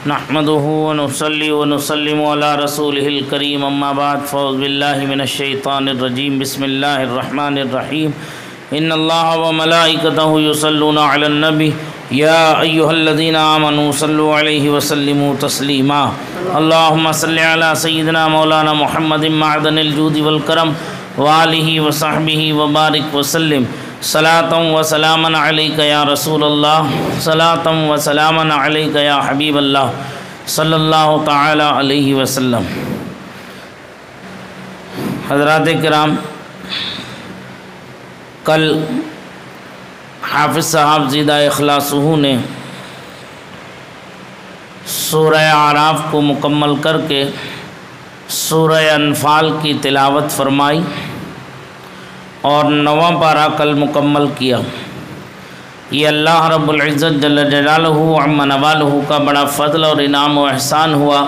نحمده ونصلي ونسلم على رسوله الكريم اما بعد فاعوذ بالله من الشيطان الرجيم بسم الله الرحمن الرحيم ان الله وملائكته يصلون على النبي يا ايها الذين امنوا صلوا عليه وسلموا تسليما اللهم صل على سيدنا مولانا محمد معدن الجود والكرم وآلہ وصحبہ وبارک وسلم صلاۃ و سلاما علیک یا رسول اللہ صلاۃ و سلاما علیک یا حبیب اللہ صلی اللہ تعالی علیہ وسلم۔ حضرات کرام، کل حافظ صاحب زیدہ اخلاصہ نے سورہ اعراف کو مکمل کر کے سورہ انفال کی تلاوت فرمائی اور 9واں پارہ کل مکمل کیا۔ یہ اللہ رب العزت جل جلالہ عم نوالہ کا بڑا فضل اور انعام و احسان ہوا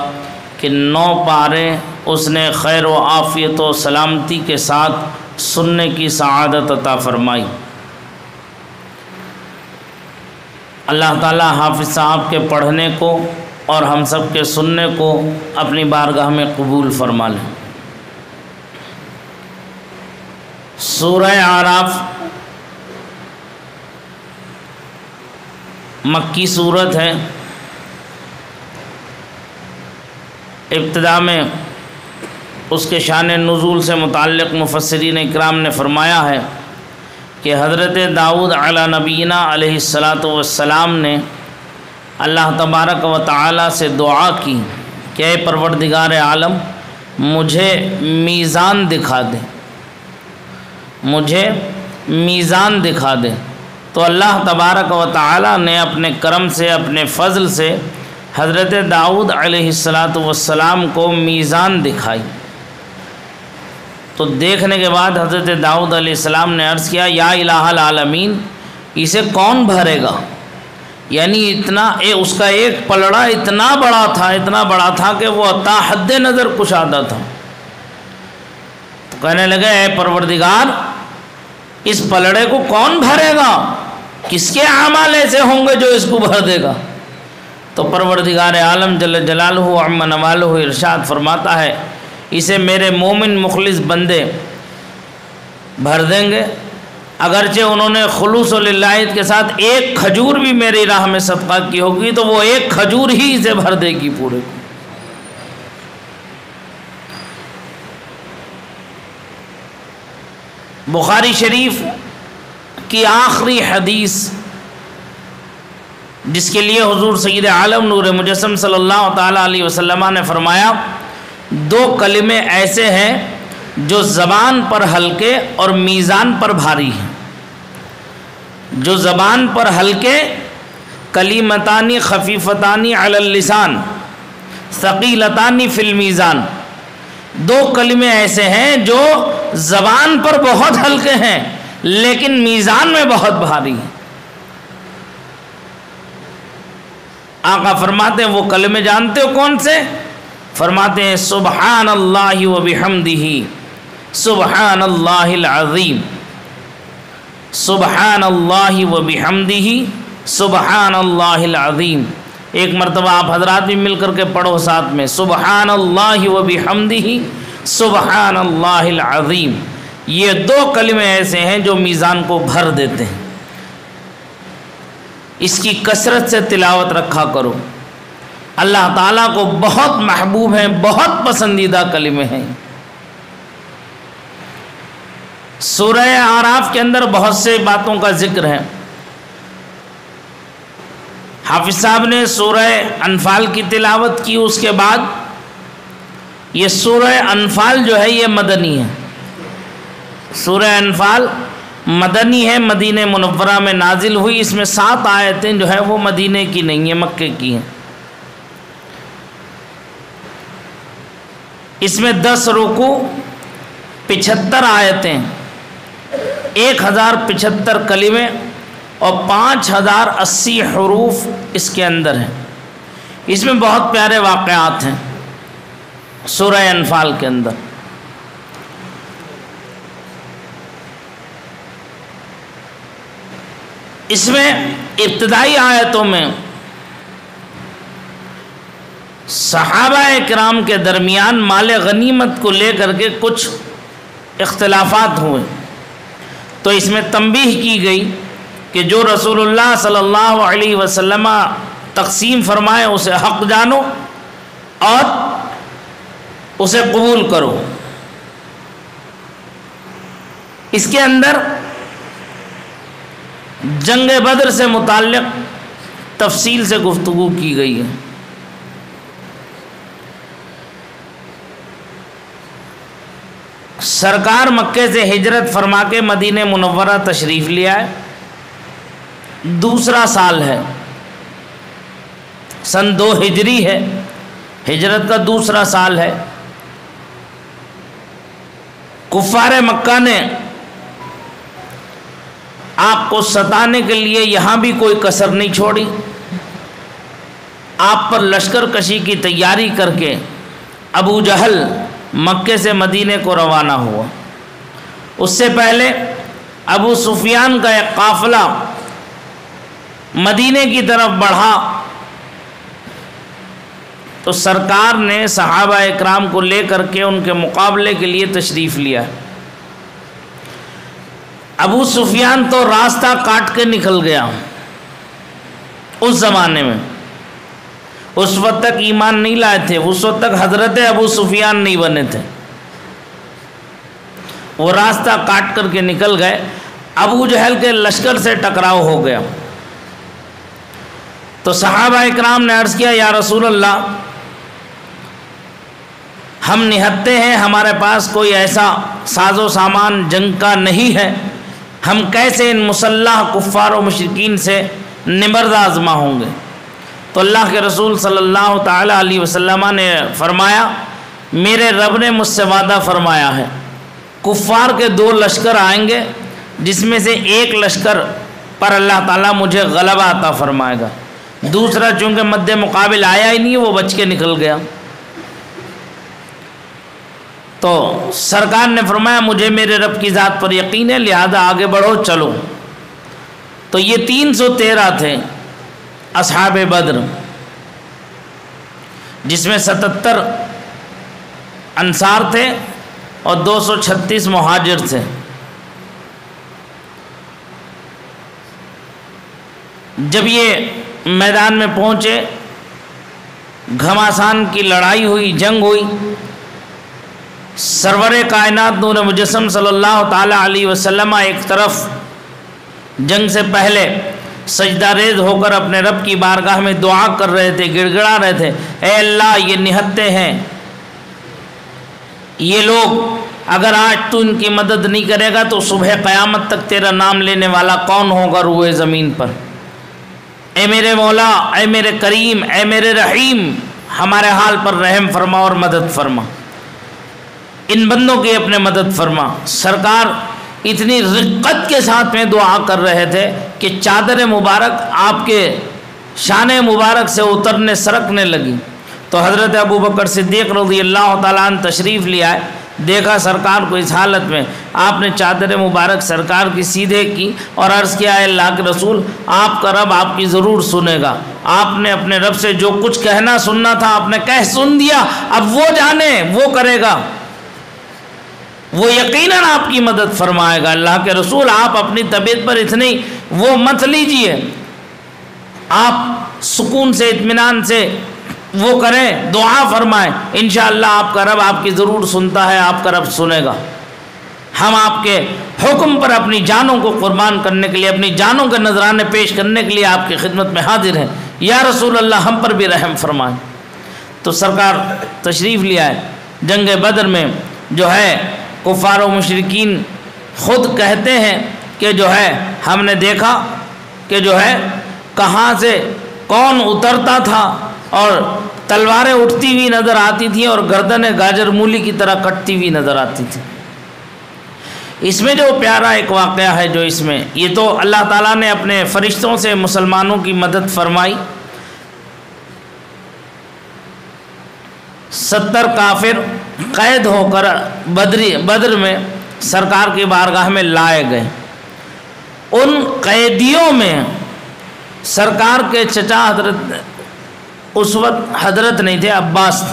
کہ 9 پارے اس نے خیر و عافیت و سلامتی کے ساتھ سننے کی سعادت عطا فرمائی۔ اللہ تعالی حافظ صاحب کے پڑھنے کو اور ہم سب کے سننے کو اپنی بارگاہ میں قبول فرما لیں۔ سورہ اعراف مکی سورت ہے۔ ابتدا میں اس کے شان نزول سے متعلق مفسرین اکرام نے فرمایا ہے کہ حضرت داؤد علی نبینا علیہ السلام نے اللہ تبارک و تعالی سے دعا کی کہ اے پروردگار عالم مجھے میزان دکھا دے، مجھے میزان دکھا دے۔ تو اللہ تبارک و تعالی نے اپنے کرم سے، اپنے فضل سے حضرت داؤد علیہ السلام کو میزان دکھائی۔ تو دیکھنے کے بعد حضرت داؤد علیہ السلام نے عرض کیا یا الہ العالمین، اسے کون بھرے گا؟ یعنی اس کا ایک پلڑا اتنا بڑا تھا کہ وہ تا حد نظر کشادہ تھا۔ تو کہنے لگے اے پروردگار، اس پلڑے کو کون بھرے گا؟ کس کے اعمال ایسے ہوں گے جو اس کو بھر دے گا؟ تو پروردگار عالم جل جلالہ عم نوالہ ارشاد فرماتا ہے اسے میرے مومن مخلص بندے بھر دیں گے، اگرچہ انہوں نے خلوص و للہیت کے ساتھ ایک کھجور بھی میری راہ میں صدقہ کی ہوگی تو وہ ایک کھجور ہی اسے بھر دے گی پورے کو۔ بخاری شریف کی آخری حدیث جس کے لیے حضور سید عالم نور مجسم صلی اللہ تعالی علیہ وسلم نے فرمایا 2 کلمے ایسے ہیں جو زبان پر ہلکے اور میزان پر بھاری ہیں۔ جو زبان پر ہلکے کلیمتانی خفیفتانی علی اللسان ثقیلتانی فی المیزان، 2 کلمے ایسے ہیں جو زبان پر بہت ہلکے ہیں لیکن میزان میں بہت بھاری ہیں۔ آقا فرماتے ہیں وہ کلمے جانتے ہو کون سے؟ فرماتے ہیں سبحان اللہ و بحمدہ سبحان اللہ العظیم، سبحان اللہ و بحمدہ سبحان اللہ العظیم۔ ایک مرتبہ آپ حضرات بھی مل کر کے پڑھو ساتھ میں، سبحان اللہ و بحمدہ سبحان اللہ العظیم۔ یہ 2 کلمے ایسے ہیں جو میزان کو بھر دیتے ہیں۔ اس کی کثرت سے تلاوت رکھا کرو، اللہ تعالیٰ کو بہت محبوب ہیں، بہت پسندیدہ کلمے ہیں۔ سورہ اعراف کے اندر بہت سے باتوں کا ذکر ہے۔ حافظ صاحب نے سورہ انفال کی تلاوت کی، اس کے بعد یہ سورہ انفال جو ہے یہ مدنی ہے۔ سورہ انفال مدنی ہے، مدینہ منورہ میں نازل ہوئی۔ اس میں 7 آیتیں جو ہے وہ مدینے کی نہیں ہیں، مکے کی ہیں۔ اس میں 10 رکوع، 75 آیتیں، 1075 کلمے اور 5080 حروف اس کے اندر ہیں۔ اس میں بہت پیارے واقعات ہیں سورہ انفال کے اندر۔ اس میں ابتدائی آیتوں میں صحابہ کرام کے درمیان مال غنیمت کو لے کر کے کچھ اختلافات ہوئے، تو اس میں تنبیہ کی گئی کہ جو رسول اللہ صلی اللہ علیہ وسلم تقسیم فرمائے اسے حق جانو اور اسے قبول کرو۔ اس کے اندر جنگ بدر سے متعلق تفصیل سے گفتگو کی گئی ہے۔ سرکار مکے سے ہجرت فرما کے مدینہ منورہ تشریف لیا ہے، دوسرا سال ہے، سن 2 ہجری ہے، ہجرت کا دوسرا سال ہے۔ کفار مکہ نے آپ کو ستانے کے لیے یہاں بھی کوئی کسر نہیں چھوڑی، آپ پر لشکر کشی کی تیاری کر کے ابو جہل مکے سے مدینے کو روانہ ہوا۔ اس سے پہلے ابو سفیان کا ایک قافلہ مدینے کی طرف بڑھا تو سرکار نے صحابہ اکرام کو لے کر کے ان کے مقابلے کے لیے تشریف لیا۔ ابو سفیان تو راستہ کاٹ کے نکل گیا اس زمانے میں، اس وقت تک ایمان نہیں لائے تھے، اس وقت تک حضرت ابو سفیان نہیں بنے تھے، وہ راستہ کاٹ کر کے نکل گئے۔ ابو جہل کے لشکر سے ٹکراؤ ہو گیا تو صحابہ اکرام نے عرض کیا یا رسول اللہ، ہم نہتے ہیں، ہمارے پاس کوئی ایسا ساز و سامان جنگ کا نہیں ہے، ہم کیسے ان مسلح کفار و مشرکین سے نبرد آزما ہوں گے؟ تو اللہ کے رسول صلی اللہ تعالیٰ علیہ وسلم نے فرمایا میرے رب نے مجھ سے وعدہ فرمایا ہے کفار کے 2 لشکر آئیں گے جس میں سے ایک لشکر پر اللہ تعالیٰ مجھے غلبہ عطا فرمائے گا، دوسرا چونکہ مد مقابل آیا ہی نہیں، وہ بچ کے نکل گیا۔ تو سرکار نے فرمایا مجھے میرے رب کی ذات پر یقین ہے، لہذا آگے بڑھو چلو۔ تو یہ 313 تھے اصحاب بدر، جس میں 77 انصار تھے اور 236 مہاجر تھے۔ جب یہ میدان میں پہنچے، گھماسان کی لڑائی ہوئی، جنگ ہوئی، سرور کائنات نور مجسم صلی اللہ تعالیٰ علیہ وسلم ایک طرف جنگ سے پہلے سجدہ ریز ہو کر اپنے رب کی بارگاہ میں دعا کر رہے تھے، گڑ گڑا رہے تھے، اے اللہ یہ نہتے ہیں، یہ لوگ اگر آج تو ان کی مدد نہیں کرے گا تو صبح قیامت تک تیرا نام لینے والا کون ہوگا روئے زمین پر؟ اے میرے مولا، اے میرے کریم، اے میرے رحیم، ہمارے حال پر رحم فرما اور مدد فرما، ان بندوں کی اپنے مدد فرما۔ سرکار اتنی رقت کے ساتھ میں دعا کر رہے تھے کہ چادر مبارک آپ کے شان مبارک سے اترنے سرکنے لگی۔ تو حضرت ابو بکر صدیق رضی اللہ تعالیٰ عنہ تشریف لے آئے، دیکھا سرکار کو اس حالت میں، آپ نے چادر مبارک سرکار کی سیدھے کی اور عرض کیا اے اللہ کے رسول، آپ کا رب آپ کی ضرور سنے گا، آپ نے اپنے رب سے جو کچھ کہنا سننا تھا آپ نے کہہ سن دیا، اب وہ جانے وہ کرے گا، وہ یقیناً آپ کی مدد فرمائے گا۔ اللہ کے رسول آپ اپنی طبیعت پر اتنی وہ مت لیجئے، آپ سکون سے اطمینان سے وہ کریں، دعا فرمائیں، انشاءاللہ آپ کا رب آپ کی ضرور سنتا ہے، آپ کا رب سنے گا۔ ہم آپ کے حکم پر اپنی جانوں کو قربان کرنے کے لیے، اپنی جانوں کے نذرانے پیش کرنے کے لیے آپ کی خدمت میں حاضر ہیں، یا رسول اللہ ہم پر بھی رحم فرمائیں۔ تو سرکار تشریف لے آئے۔ جنگ بدر میں جو ہے کفار و مشرکین خود کہتے ہیں کہ جو ہے ہم نے دیکھا کہ جو ہے کہاں سے کون اترتا تھا اور تلواریں اٹھتی ہوئی نظر آتی تھیں اور گردنیں گاجر مولی کی طرح کٹتی ہوئی نظر آتی تھیں۔ اس میں جو پیارا ایک واقعہ ہے جو اس میں، یہ تو اللہ تعالیٰ نے اپنے فرشتوں سے مسلمانوں کی مدد فرمائی۔ 70 کافر قید ہو کر بدر میں سرکار کی بارگاہ میں لائے گئے۔ ان قیدیوں میں سرکار کے چچا حضرت اس وقت حضرت نہیں تھے، عباس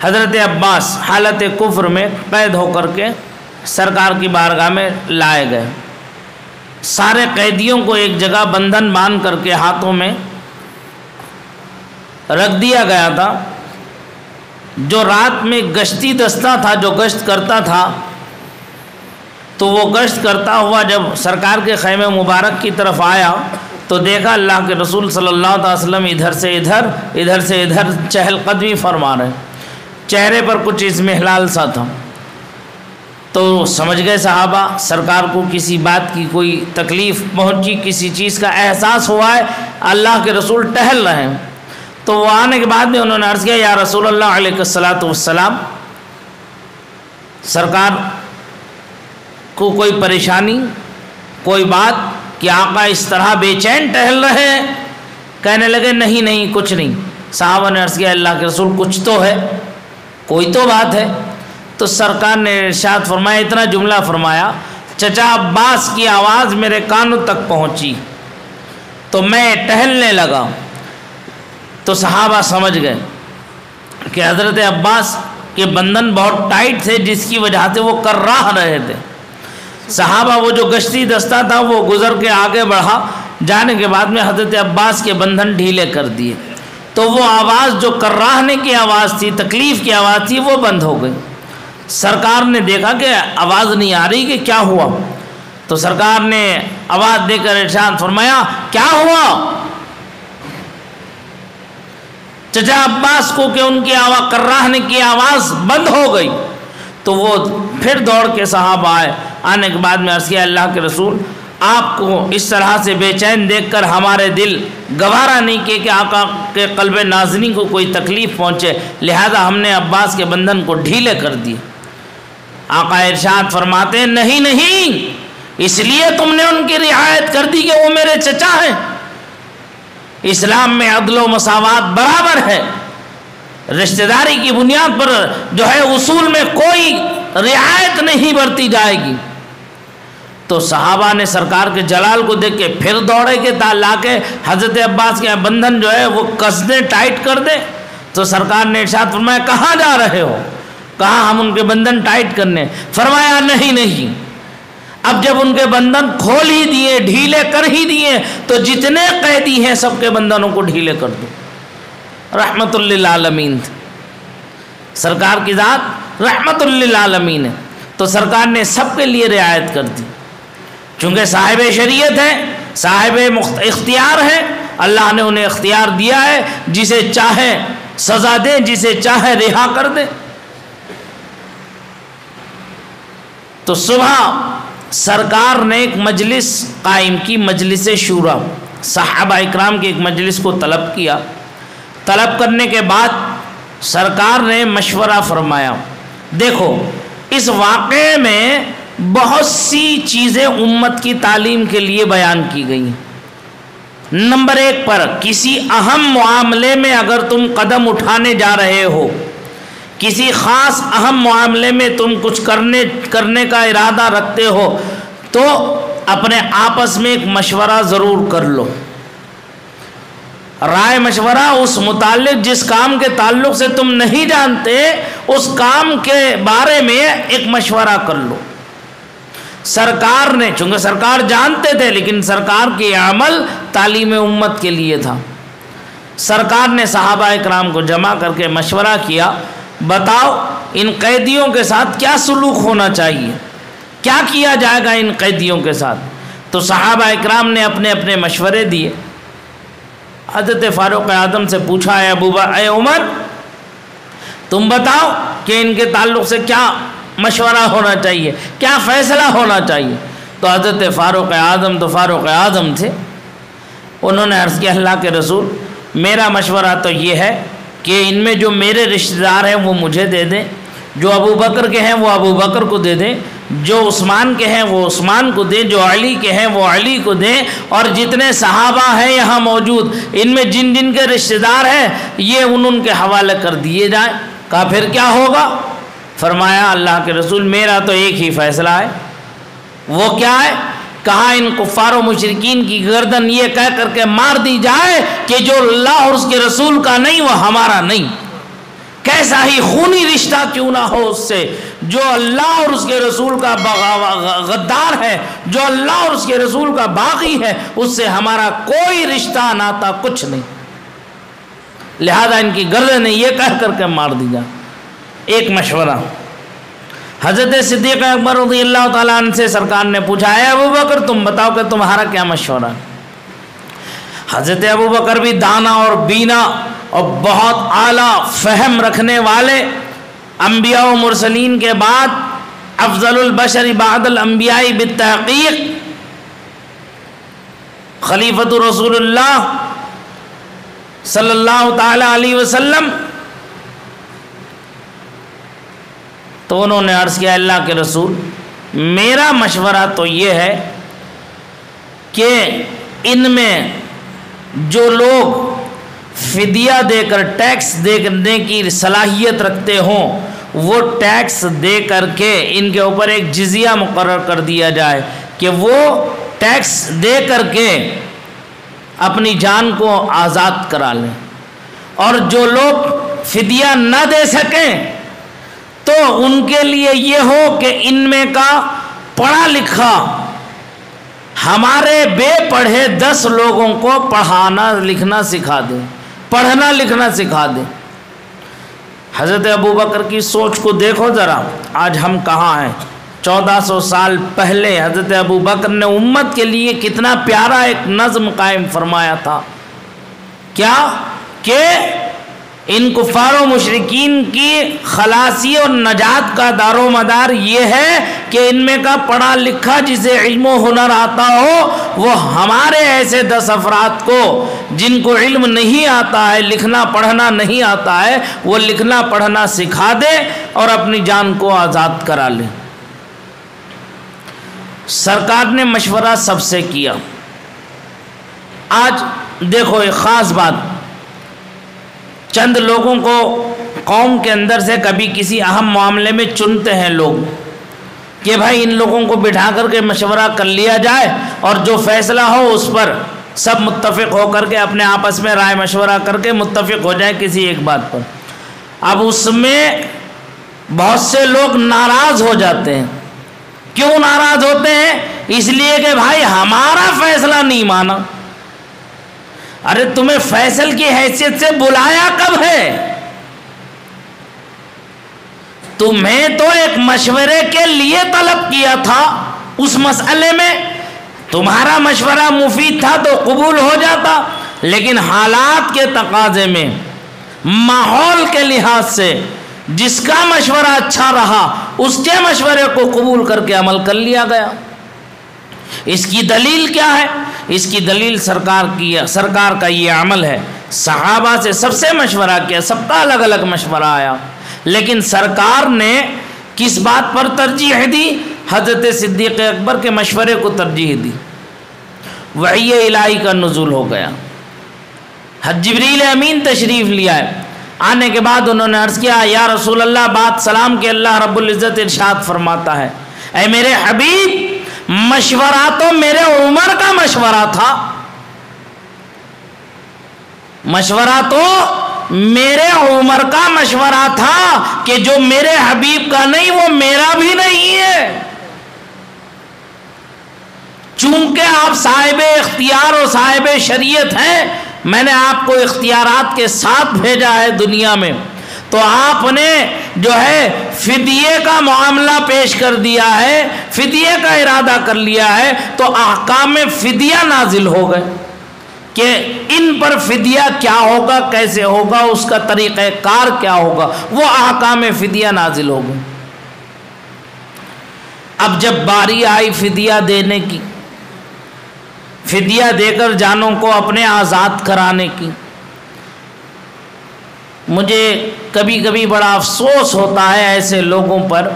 حضرت عباس حالت کفر میں قید ہو کر کے سرکار کی بارگاہ میں لائے گئے. سارے قیدیوں کو ایک جگہ بندھن باندھ کر کے ہاتھوں میں رکھ دیا گیا تھا. جو رات میں گشتی دستہ تھا، جو گشت کرتا تھا، تو وہ گشت کرتا ہوا جب سرکار کے خیمے مبارک کی طرف آیا تو دیکھا اللہ کے رسول صلی اللہ علیہ وسلم ادھر سے ادھر چہل قدمی فرما رہے. چہرے پر کچھ اضمحلال سا تھا. تو سمجھ گئے صحابہ سرکار کو کسی بات کی کوئی تکلیف پہنچی، کسی چیز کا احساس ہوا ہے، اللہ کے رسول ٹہل رہے ہیں. تو وہ آنے کے بعد میں انہوں نے عرض کیا یا رسول اللہ علیہ الصلاۃ والسلام، سرکار کو کوئی پریشانی، کوئی بات کہ آقا اس طرح بے چین ٹہل رہے ہیں؟ کہنے لگے نہیں کچھ نہیں. صحابہ نے عرض کیا اللہ کے رسول کچھ تو ہے، کوئی تو بات ہے. تو سرکار نے ارشاد فرمایا، اتنا جملہ فرمایا، چچا عباس کی آواز میرے کانوں تک پہنچی تو میں ٹہلنے لگا. تو صحابہ سمجھ گئے کہ حضرت عباس کے بندھن بہت ٹائٹ تھے، جس کی وجہ سے وہ کر رہے تھے. صحابہ وہ جو گشتی دستہ تھا وہ گزر کے آگے بڑھا، جانے کے بعد میں حضرت عباس کے بندھن ڈھیلے کر دیے. تو وہ آواز جو کراہنے کی آواز تھی، تکلیف کی آواز تھی، وہ بند ہو گئی. سرکار نے دیکھا کہ آواز نہیں آ رہی، کہ کیا ہوا؟ تو سرکار نے آواز دے کر ارشاد فرمایا کیا ہوا؟ چچا عباس کو کہ ان کی آواز کراہنے کی آواز بند ہو گئی. تو وہ پھر دوڑ کے صحابہ آئے. آنے کے بعد میں عرض کیا اللہ کے رسول، آپ کو اس طرح سے بے چین دیکھ کر ہمارے دل گوارا نہیں کیے کہ آقا کے قلب نازنین کو کوئی تکلیف پہنچے، لہذا ہم نے عباس کے بندھن کو ڈھیلے کر دیے. آقا ارشاد فرماتے ہیں نہیں، اس لیے تم نے ان کی رعایت کر دی کہ وہ میرے چچا ہیں. اسلام میں عدل و مساوات برابر ہے، رشتہ داری کی بنیاد پر جو ہے اصول میں کوئی رعایت نہیں برتی جائے گی. تو صحابہ نے سرکار کے جلال کو دیکھ کے پھر دوڑے کے لا کے حضرت عباس کے بندھن جو ہے وہ کس دیں، ٹائٹ کر دیں. تو سرکار نے ارشاد فرمایا کہاں جا رہے ہو؟ کہا ہم ان کے بندھن ٹائٹ کرنے. فرمایا نہیں. اب جب ان کے بندھن کھول ہی دیے، ڈھیلے کر ہی دیے، تو جتنے قیدی ہیں سب کے بندھنوں کو ڈھیلے کر دو. رحمت للعالمین، سرکار کی ذات رحمت للعالمین ہے. تو سرکار نے سب کے لیے رعایت کر دی. چونکہ صاحب شریعت ہے، صاحب اختیار ہے، اللہ نے انہیں اختیار دیا ہے، جسے چاہے سزا دے، جسے چاہے رہا کر دے. تو صبح سرکار نے ایک مجلس قائم کی، مجلس شورا. صحابہ اکرام کی ایک مجلس کو طلب کیا. طلب کرنے کے بعد سرکار نے مشورہ فرمایا. دیکھو اس واقعے میں بہت سی چیزیں امت کی تعلیم کے لیے بیان کی گئی ہیں. نمبر 1 پر کسی اہم معاملے میں اگر تم قدم اٹھانے جا رہے ہو، کسی خاص اہم معاملے میں تم کچھ کرنے کا ارادہ رکھتے ہو، تو اپنے آپس میں ایک مشورہ ضرور کر لو. رائے مشورہ اس متعلق جس کام کے تعلق سے تم نہیں جانتے، اس کام کے بارے میں ایک مشورہ کر لو. سرکار نے، چونکہ سرکار جانتے تھے، لیکن سرکار کی عمل تعلیم امت کے لیے تھا. سرکار نے صحابہ اکرام کو جمع کر کے مشورہ کیا، بتاؤ ان قیدیوں کے ساتھ کیا سلوک ہونا چاہیے، کیا کیا جائے گا ان قیدیوں کے ساتھ. تو صحابہ اکرام نے اپنے اپنے مشورے دیے. حضرت فاروق اعظم سے پوچھا، اے عمر تم بتاؤ کہ ان کے تعلق سے کیا مشورہ ہونا چاہیے، کیا فیصلہ ہونا چاہیے. تو حضرت فاروق اعظم تھے. انہوں نے عرض کیا اللہ کے رسول، میرا مشورہ تو یہ ہے کہ ان میں جو میرے رشتہ دار ہیں وہ مجھے دے دیں، جو ابو بکر کے ہیں وہ ابو بکر کو دے دیں، جو عثمان کے ہیں وہ عثمان کو دیں، جو علی کے ہیں وہ علی کو دیں، اور جتنے صحابہ ہیں یہاں موجود ان میں جن جن کے رشتہ دار ہیں یہ ان کے حوالے کر دیے جائیں. کہا پھر کیا ہوگا؟ فرمایا اللہ کے رسول میرا تو ایک ہی فیصلہ ہے. وہ کیا ہے کہا ان کفار و مشرکین کی گردن یہ کہہ کر کے مار دی جائے کہ جو اللہ اور اس کے رسول کا نہیں وہ ہمارا نہیں، کیسا ہی خونی رشتہ کیوں نہ ہو اس سے، جو اللہ اور اس کے رسول کا غدار ہے، جو اللہ اور اس کے رسول کا باغی ہے، اس سے ہمارا کوئی رشتہ ناتا کچھ نہیں، لہذا ان کی گردن یہ کہہ کر کے مار دی جائے۔ ایک مشورہ حضرت صدیق اکبر رضی اللہ تعالیٰ عنہ سے سرکار نے پوچھا، اے ابو بکر تم بتاؤ کہ تمہارا کیا مشورہ ہے؟ حضرت ابو بکر بھی دانا اور بینا اور بہت اعلیٰ فہم رکھنے والے، انبیاء و مرسلین کے بعد افضل البشر بعد الانبیاء بالتحقیق خلیفۃ رسول اللہ صلی اللہ تعالی علیہ وسلم، تو انہوں نے عرض کیا اللہ کے رسول میرا مشورہ تو یہ ہے کہ ان میں جو لوگ فدیہ دے کر ٹیکس دینے کی صلاحیت رکھتے ہوں وہ ٹیکس دے کر کے ان کے اوپر ایک جزیہ مقرر کر دیا جائے کہ وہ ٹیکس دے کر کے اپنی جان کو آزاد کرا لیں، اور جو لوگ فدیہ نہ دے سکیں تو ان کے لیے یہ ہو کہ ان میں کا پڑھا لکھا ہمارے بے پڑھے 10 لوگوں کو پڑھانا لکھنا سکھا دیں، پڑھنا لکھنا سکھا دیں۔ حضرت ابو بکر کی سوچ کو دیکھو ذرا، آج ہم کہاں ہیں؟ 1400 سال پہلے حضرت ابو بکر نے امت کے لیے کتنا پیارا ایک نظم قائم فرمایا تھا، کیا کہ ان کفار و مشرکین کی خلاصی اور نجات کا دار و مدار یہ ہے کہ ان میں کا پڑھا لکھا جسے علم و ہنر آتا ہو وہ ہمارے ایسے 10 افراد کو جن کو علم نہیں آتا ہے، لکھنا پڑھنا نہیں آتا ہے، وہ لکھنا پڑھنا سکھا دے اور اپنی جان کو آزاد کرا لے۔ سرکار نے مشورہ سب سے کیا۔ آج دیکھو ایک خاص بات، چند لوگوں کو قوم کے اندر سے کبھی کسی اہم معاملے میں چنتے ہیں لوگ کہ بھائی ان لوگوں کو بٹھا کر کے مشورہ کر لیا جائے اور جو فیصلہ ہو اس پر سب متفق ہو کر کے اپنے آپس میں رائے مشورہ کر کے متفق ہو جائے کسی ایک بات پر۔ اب اس میں بہت سے لوگ ناراض ہو جاتے ہیں۔ کیوں ناراض ہوتے ہیں؟ اس لیے کہ بھائی ہمارا فیصلہ نہیں مانا۔ ارے تمہیں فیصل کی حیثیت سے بلایا کب ہے؟ تمہیں تو ایک مشورے کے لیے طلب کیا تھا، اس مسئلے میں تمہارا مشورہ مفید تھا تو قبول ہو جاتا، لیکن حالات کے تقاضے میں، ماحول کے لحاظ سے جس کا مشورہ اچھا رہا اس کے مشورے کو قبول کر کے عمل کر لیا گیا۔ اس کی دلیل کیا ہے؟ اس کی دلیل سرکار کا یہ عمل ہے۔ صحابہ سے سب سے مشورہ کیا، سب کا الگ الگ مشورہ آیا، لیکن سرکار نے کس بات پر ترجیح دی؟ حضرت صدیق اکبر کے مشورے کو ترجیح دی۔ وحی الہی کا نزول ہو گیا، جبریل امین تشریف لیا ہے۔ آنے کے بعد انہوں نے عرض کیا یا رسول اللہ بات سلام کے اللہ رب العزت ارشاد فرماتا ہے، اے میرے حبیب مشورہ تو میرے عمر کا مشورہ تھا، مشورہ تو میرے عمر کا مشورہ تھا کہ جو میرے حبیب کا نہیں وہ میرا بھی نہیں ہے۔ چونکہ آپ صاحب اختیار و صاحب شریعت ہیں، میں نے آپ کو اختیارات کے ساتھ بھیجا ہے دنیا میں، تو آپ نے جو ہے فدیے کا معاملہ پیش کر دیا ہے، فدیے کا ارادہ کر لیا ہے، تو احکام فدیہ نازل ہو گئے کہ ان پر فدیہ کیا ہوگا، کیسے ہوگا، اس کا طریقہ کار کیا ہوگا، وہ احکام فدیہ نازل ہو گئے۔ اب جب باری آئی فدیہ دینے کی، فدیہ دے کر جانوں کو اپنے آزاد کرانے کی، مجھے کبھی کبھی بڑا افسوس ہوتا ہے ایسے لوگوں پر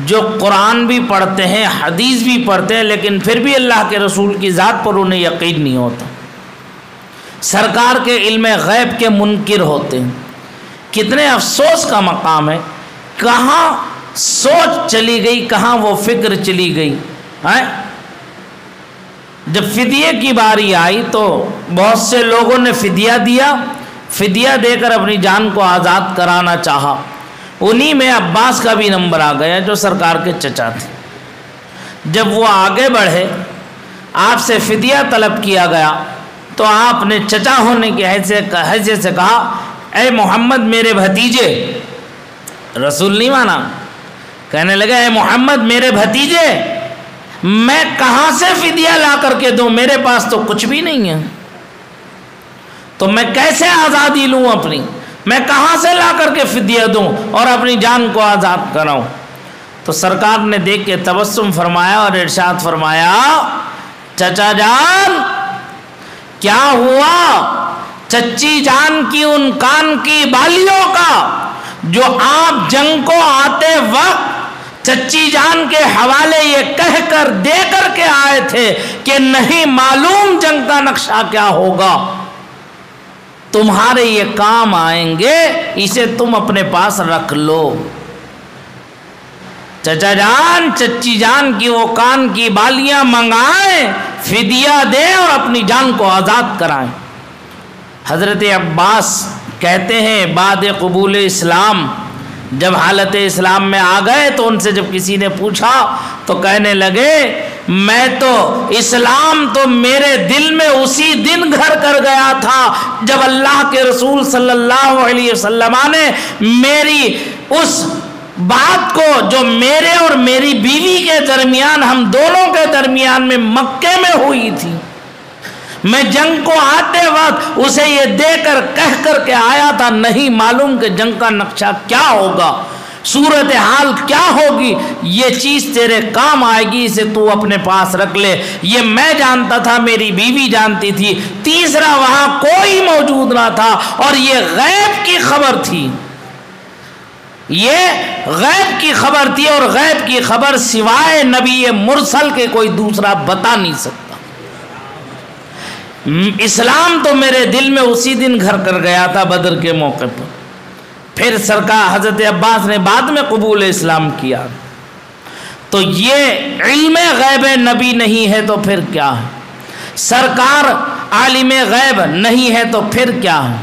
جو قرآن بھی پڑھتے ہیں، حدیث بھی پڑھتے ہیں، لیکن پھر بھی اللہ کے رسول کی ذات پر انہیں یقین نہیں ہوتا، سرکار کے علم غیب کے منکر ہوتے ہیں۔ کتنے افسوس کا مقام ہے، کہاں سوچ چلی گئی، کہاں وہ فکر چلی گئی ہے۔ جب فدیے کی باری آئی تو بہت سے لوگوں نے فدیہ دیا، فدیہ دے کر اپنی جان کو آزاد کرانا چاہا۔ انہی میں عباس کا بھی نمبر آ گیا جو سرکار کے چچا تھے۔ جب وہ آگے بڑھے، آپ سے فدیہ طلب کیا گیا تو آپ نے چچا ہونے کی حیثیت سے کہا، اے محمد میرے بھتیجے، رسول نہیں مانا، کہنے لگا اے محمد میرے بھتیجے، میں کہاں سے فدیہ لا کر کے دوں، میرے پاس تو کچھ بھی نہیں ہے، تو میں کیسے آزادی لوں اپنی، میں کہاں سے لا کر کے فدیہ دوں اور اپنی جان کو آزاد کراؤں؟ تو سرکار نے دیکھ کے تبسم فرمایا اور ارشاد فرمایا، چچا جان کیا ہوا چچی جان کی ان کان کی بالیوں کا جو آپ جنگ کو آتے وقت چچی جان کے حوالے یہ کہہ کر دے کر کے آئے تھے کہ نہیں معلوم جنگ کا نقشہ کیا ہوگا، تمہارے یہ کام آئیں گے، اسے تم اپنے پاس رکھ لو۔ چچا جان چچی جان کی وہ کان کی بالیاں منگائیں، فدیہ دیں اور اپنی جان کو آزاد کرائیں۔ حضرت عباس کہتے ہیں بعد قبول اسلام جب حالت اسلام میں آ گئے تو ان سے جب کسی نے پوچھا تو کہنے لگے، میں تو اسلام تو میرے دل میں اسی دن گھر کر گیا تھا جب اللہ کے رسول صلی اللہ علیہ وسلم نے میری اس بات کو جو میرے اور میری بیوی کے درمیان، ہم دونوں کے درمیان میں مکے میں ہوئی تھی، میں جنگ کو آتے وقت اسے یہ دے کر کہہ کر کے آیا تھا، نہیں معلوم کہ جنگ کا نقشہ کیا ہوگا، صورتحال کیا ہوگی، یہ چیز تیرے کام آئے گی، اسے تو اپنے پاس رکھ لے۔ یہ میں جانتا تھا، میری بیوی جانتی تھی، تیسرا وہاں کوئی موجود نہ تھا، اور یہ غیب کی خبر تھی، یہ غیب کی خبر تھی، اور غیب کی خبر سوائے نبی مرسل کے کوئی دوسرا بتا نہیں سکتا۔ اسلام تو میرے دل میں اسی دن گھر کر گیا تھا بدر کے موقع پر۔ پھر سرکار حضرت عباس نے بعد میں قبول اسلام کیا، تو یہ علم غیب نبی نہیں ہے تو پھر کیا ہے؟ سرکار عالم غیب نہیں ہے تو پھر کیا ہے؟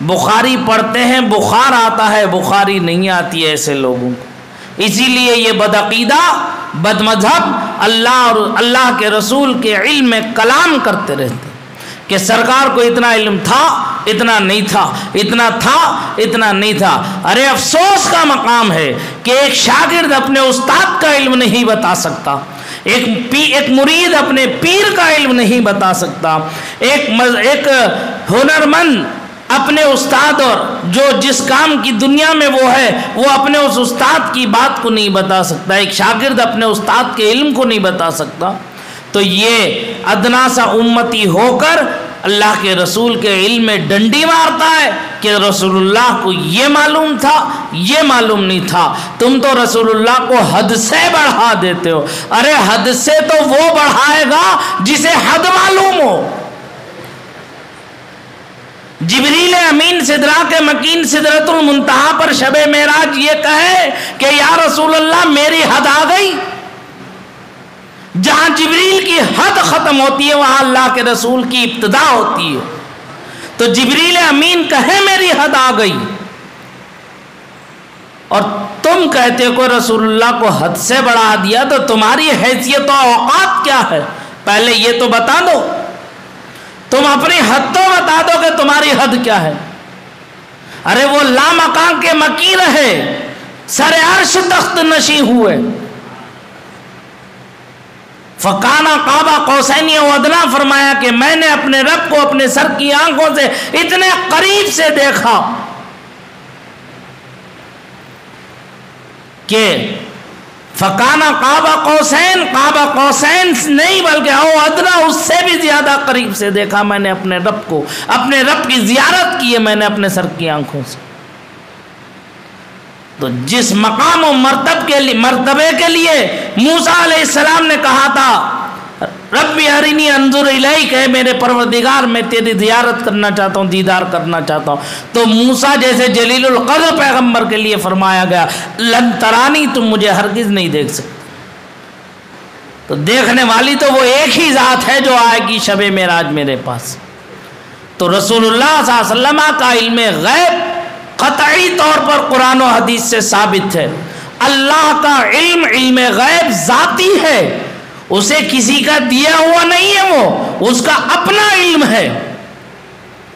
بخاری پڑھتے ہیں، بخار آتا ہے، بخاری نہیں آتی ہے ایسے لوگوں کو، اسی لیے یہ بدعقیدہ بد مذہب اللہ اور اللہ کے رسول کے علم میں کلام کرتے رہتے کہ سرکار کو اتنا علم تھا، اتنا نہیں تھا، اتنا تھا، اتنا نہیں تھا۔ ارے افسوس کا مقام ہے کہ ایک شاگرد اپنے استاد کا علم نہیں بتا سکتا، ایک مرید اپنے پیر کا علم نہیں بتا سکتا، ایک ہنرمند اپنے استاد اور جو جس کام کی دنیا میں وہ ہے وہ اپنے اس استاد کی بات کو نہیں بتا سکتا، ایک شاگرد اپنے استاد کے علم کو نہیں بتا سکتا، تو یہ ادنا سا امتی ہو کر اللہ کے رسول کے علم میں ڈنڈی مارتا ہے کہ رسول اللہ کو یہ معلوم تھا، یہ معلوم نہیں تھا۔ تم تو رسول اللہ کو حد سے بڑھا دیتے ہو۔ ارے حد سے تو وہ بڑھائے گا جسے حد معلوم ہو۔ جبریل امین سدرا کے مکین سدرۃ المنتہا پر شب معراج یہ کہے کہ یا رسول اللہ میری حد آ گئی، جہاں جبریل کی حد ختم ہوتی ہے وہاں اللہ کے رسول کی ابتدا ہوتی ہے، تو جبریل امین کہے میری حد آ گئی، اور تم کہتے ہو کہ رسول اللہ کو حد سے بڑھا دیا، تو تمہاری حیثیت و اوقات کیا ہے؟ پہلے یہ تو بتا دو، تم اپنی حد تو بتا دو کہ تمہاری حد کیا ہے۔ ارے وہ لامکان کے مکی رہے، سر عرش تخت نشی ہوئے، فکانا قاب قوسین و ادنا، فرمایا کہ میں نے اپنے رب کو اپنے سر کی آنکھوں سے اتنے قریب سے دیکھا کہ فکانا قاب قوسین، قاب قوسین نہیں بلکہ او ادنا، اس سے بھی زیادہ قریب سے دیکھا میں نے اپنے رب کو، اپنے رب کی زیارت کی ہے میں نے اپنے سر کی آنکھوں سے۔ تو جس مقام و مرتبے کے لیے موسیٰ علیہ السلام نے کہا تھا ربی ارنی انظر الیک، اے میرے پروردگار میں تیری زیارت کرنا چاہتا ہوں، دیدار کرنا چاہتا ہوں، تو موسیٰ جیسے جلیل القدر پیغمبر کے لیے فرمایا گیا لن ترانی، تم مجھے ہرگز نہیں دیکھ سکتے۔ تو دیکھنے والی تو وہ ایک ہی ذات ہے جو آئے گی شب معراج میرے پاس۔ تو رسول اللہ صلی اللہ علیہ وسلم کا علم غیب قطعی طور پر قرآن و حدیث سے ثابت ہے۔ اللہ کا علم غیب ذاتی ہے، اسے کسی کا دیا ہوا نہیں ہے، وہ اس کا اپنا علم ہے۔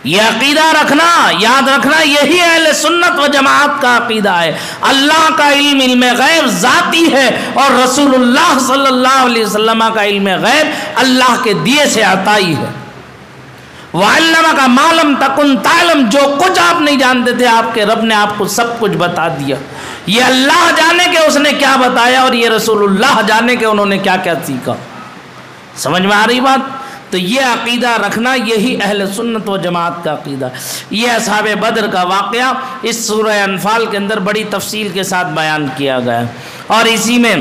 یہ عقیدہ رکھنا، یاد رکھنا، یہی اہل سنت و جماعت کا عقیدہ ہے۔ اللہ کا علم غیب ذاتی ہے، اور رسول اللہ صلی اللہ علیہ وسلم کا علم غیب اللہ کے دیے سے عطائی ہے۔ وَعَلَّمَكَ مَا لَمْ تَكُنْ تَعْلَمْ، جو کچھ آپ نہیں جانتے تھے آپ کے رب نے آپ کو سب کچھ بتا دیا۔ یہ اللہ جانے کہ اس نے کیا بتایا، اور یہ رسول اللہ جانے کہ انہوں نے کیا کیا سیکھا۔ سمجھ میں آ رہی بات؟ تو یہ عقیدہ رکھنا یہی اہل سنت و جماعت کا عقیدہ۔ یہ اصحاب بدر کا واقعہ اس سورہ انفال کے اندر بڑی تفصیل کے ساتھ بیان کیا گیا ہے، اور اسی میں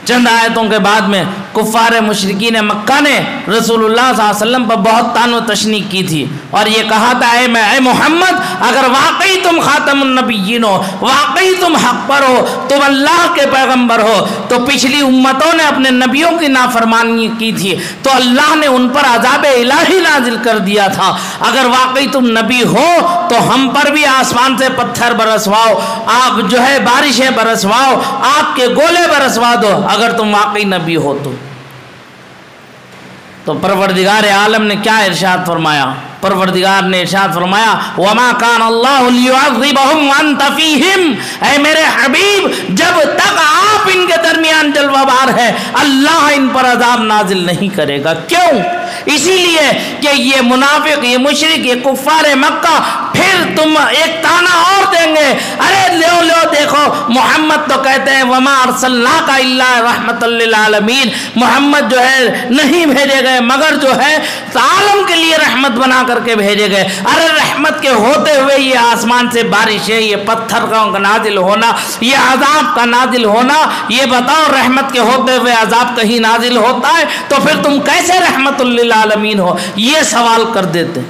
چند آیتوں کے بعد میں کفار مشرکین مکہ نے رسول اللہ صلی اللہ علیہ وسلم پر بہت طعن و تشنیع کی تھی، اور یہ کہا تھا اے محمد، اگر واقعی تم خاتم النبیین ہو، واقعی تم حق پر ہو، تم اللہ کے پیغمبر ہو، تو پچھلی امتوں نے اپنے نبیوں کی نافرمانی کی تھی تو اللہ نے ان پر عذاب الہی نازل کر دیا تھا۔ اگر واقعی تم نبی ہو تو ہم پر بھی آسمان سے پتھر برسواؤ، آپ جو ہے بارشیں برسواؤ، آگ کے گولے برسوا دو اگر تم واقعی نبی ہو تو پروردگار عالم نے کیا ارشاد فرمایا؟ پروردگار نے ارشاد فرمایا وَمَا كَانَ اللَّهُ لِيُعَذِّبَهُمْ وَأَنْتَ فِيهِمْ، اے میرے حبیب جب تک آپ ان کے درمیان جلوہ بار ہے اللہ ان پر عذاب نازل نہیں کرے گا۔ کیوں؟ اسی لیے کہ یہ منافق، یہ مشرک، یہ کفار مکہ پھر تم ایک تانا اور دیں گے، ارے لو دیکھو محمد تو کہتے ہیں وَمَا أَرْسَلْنَاكَ إِلَّا رَحْمَةً لِّلْعَالَمِينَ، محمد جو ہے نہیں بھیجے گئے مگر جو ہے عالم کے لیے رحمت بنا کر کے بھیجے گئے۔ ارے رحمت کے ہوتے ہوئے یہ آسمان سے بارشیں، یہ پتھر کا نازل ہونا، یہ عذاب کا نازل ہونا، یہ بتاؤ رحمت کے ہوتے ہوئے عذاب کہیں نازل ہوتا ہے تو پھر تم کیسے رحمت للعالمین ہو؟ یہ سوال کر دیتے۔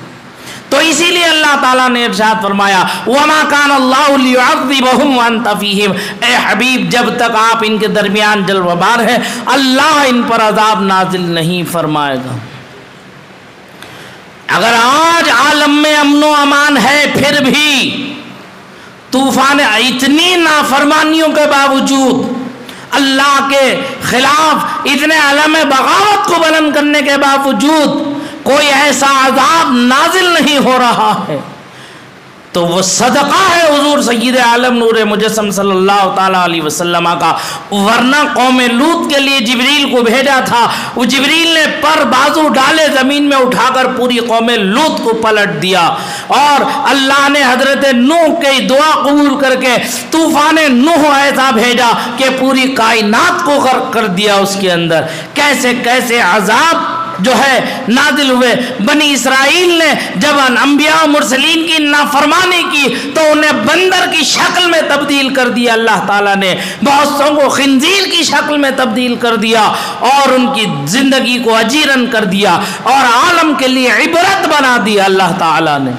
تو اسی لیے اللہ تعالیٰ نے ارشاد فرمایا وَمَا كَانَ اللَّهُ لِيُعَذِّبَهُمْ وَأَنْتَ فِيهِمْ، اے حبیب جب تک آپ ان کے درمیان جلوہ بار ہے اللہ ان پر عذاب نازل نہیں فرمائے گا۔ اگر آج عالم میں امن و امان ہے پھر بھی طوفان، اتنی نافرمانیوں کے باوجود، اللہ کے خلاف اتنے علم بغاوت کو بلند کرنے کے باوجود کوئی ایسا عذاب نازل نہیں ہو رہا ہے تو وہ صدقہ ہے حضور سید عالم نور مجسم صلی اللہ تعالیٰ علیہ وسلم کا۔ ورنہ قوم لوط کے لیے جبریل کو بھیجا تھا، وہ جبریل نے پر بازو ڈالے زمین میں اٹھا کر پوری قوم لوط کو پلٹ دیا، اور اللہ نے حضرت نوح کی دعا قبول کر کے طوفان نوح ایسا بھیجا کہ پوری کائنات کو غرق کر دیا اس کے اندر۔ کیسے کیسے عذاب جو ہے نازل ہوئے۔ بنی اسرائیل نے جب انبیاء و مرسلین کی نافرمانی کی تو انہیں بندر کی شکل میں تبدیل کر دیا اللہ تعالیٰ نے، بہت سو کو خنزیر کی شکل میں تبدیل کر دیا، اور ان کی زندگی کو اجیرن کر دیا، اور عالم کے لیے عبرت بنا دیا اللہ تعالیٰ نے۔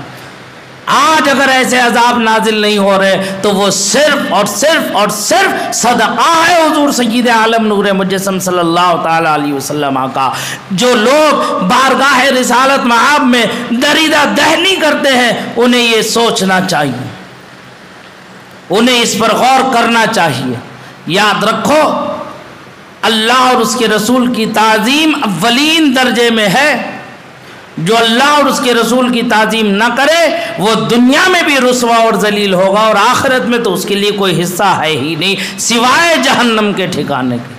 آج اگر ایسے عذاب نازل نہیں ہو رہے تو وہ صرف اور صرف اور صرف صدقہ ہے حضور سید عالم نور مجسم صلی اللہ تعالیٰ علیہ وسلم کا۔ جو لوگ بارگاہ رسالت مآب میں دریدہ دہنی کرتے ہیں انہیں یہ سوچنا چاہیے، انہیں اس پر غور کرنا چاہیے۔ یاد رکھو اللہ اور اس کے رسول کی تعظیم اولین درجے میں ہے۔ جو اللہ اور اس کے رسول کی تعظیم نہ کرے وہ دنیا میں بھی رسوا اور ذلیل ہوگا، اور آخرت میں تو اس کے لیے کوئی حصہ ہے ہی نہیں سوائے جہنم کے ٹھکانے کے۔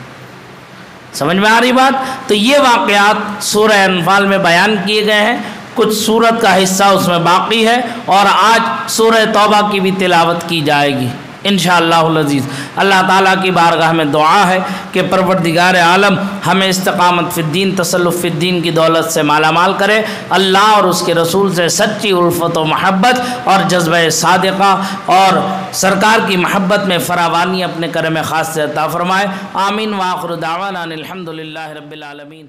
سمجھ میں آ رہی بات؟ تو یہ واقعات سورہ انفال میں بیان کیے گئے ہیں، کچھ سورت کا حصہ اس میں باقی ہے، اور آج سورہ توبہ کی بھی تلاوت کی جائے گی انشاءاللہ العزیز۔ اللہ تعالیٰ کی بارگاہ میں دعا ہے کہ پروردگار عالم ہمیں استقامت فی الدین، تسلف فی الدین کی دولت سے مالا مال کرے، اللہ اور اس کے رسول سے سچی الفت و محبت اور جذبہ صادقہ اور سرکار کی محبت میں فراوانی اپنے کرم خاص سے عطا فرمائے۔ آمین وآخر دعوانا الحمدللہ رب العالمین۔